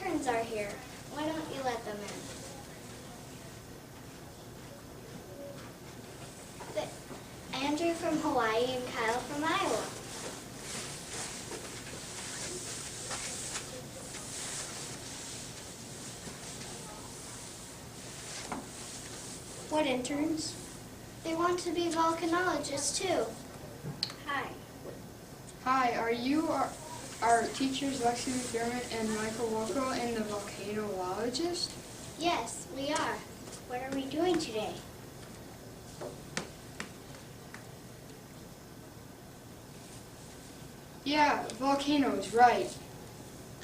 interns are here. Why don't you let them in? Andrew from Hawaii and Kyle from Iowa. What interns? They want to be volcanologists too. Hi. Hi, are you our teachers Lexi McDermott and Michael Walco and the volcanologist? Yes, we are. What are we doing today? Yeah, volcanoes, right.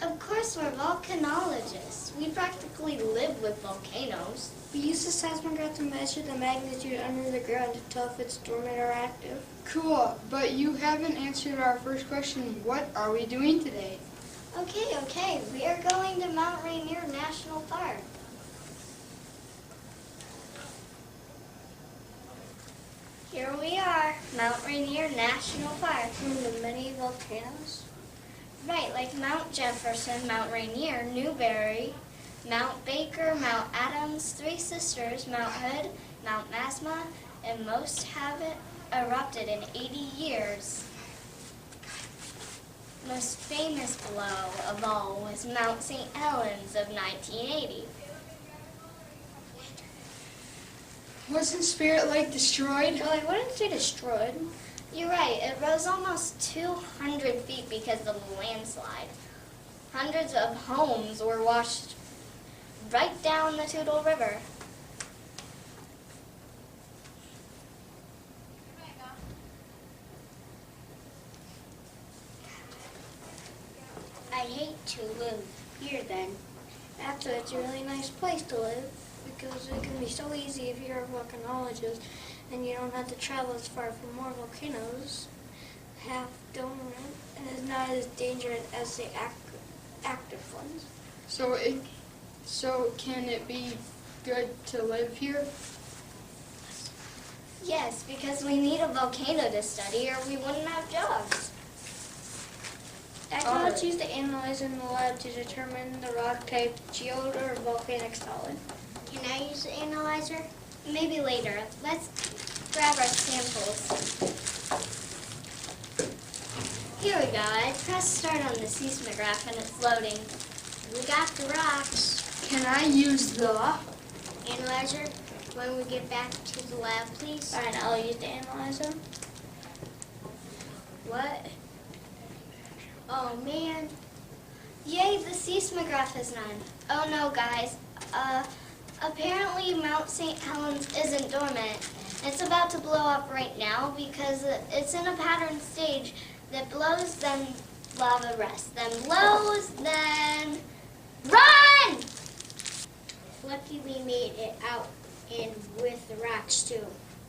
Of course we're volcanologists. We practically live with volcanoes. We use the seismograph to measure the magnitude under the ground to tell if it's dormant or active. Cool, but you haven't answered our first question. What are we doing today? Okay. We are going to Mount Rainier National Park. Here we are, Mount Rainier National Park. One of the many volcanoes. Right, like Mount Jefferson, Mount Rainier, Newberry, Mount Baker, Mount Adams, Three Sisters, Mount Hood, Mount Masma, and most haven't erupted in 80 years. Most famous blow of all was Mount St. Helens of 1980. Wasn't Spirit Lake destroyed? Well, I wouldn't say destroyed. You're right, it rose almost 200 feet because of the landslide. Hundreds of homes were washed right down the Toutle River. I'd hate to live here then. Actually, it's a really nice place to live because it can be so easy if you're a volcanologist and you don't have to travel as far for more volcanoes. Have dormant and is not as dangerous as the active ones. So can it be good to live here? Yes, because we need a volcano to study or we wouldn't have jobs. Technology is the analyzer in the lab to determine the rock type, geode, or volcanic solid. Can I use the analyzer? Maybe later. Let's grab our samples. Here we go. I pressed start on the seismograph and it's loading. We got the rocks. Can I use the Analyzer, when we get back to the lab, please. Fine, I'll use the analyzer. What? Oh man. Yay, the seismograph is none. Oh no, guys. Apparently Mount St. Helens isn't dormant. It's about to blow up right now because it's in a pattern stage that blows, then lava rests, then blows, then run! Lucky we made it out in with the rocks too.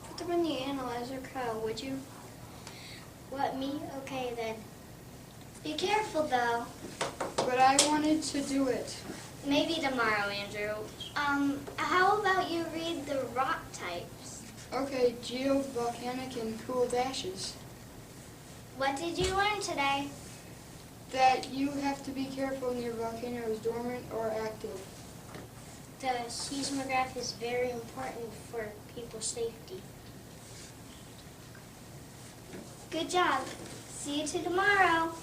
Put them in the analyzer, Kyle, would you? What, me? Okay then. Be careful though. But I wanted to do it. Maybe tomorrow, Andrew. How about you read the rock types? Okay, geode, volcanic, and cooled ashes. What did you learn today? That you have to be careful when your volcano is dormant or active. The seismograph is very important for people's safety. Good job. See you tomorrow.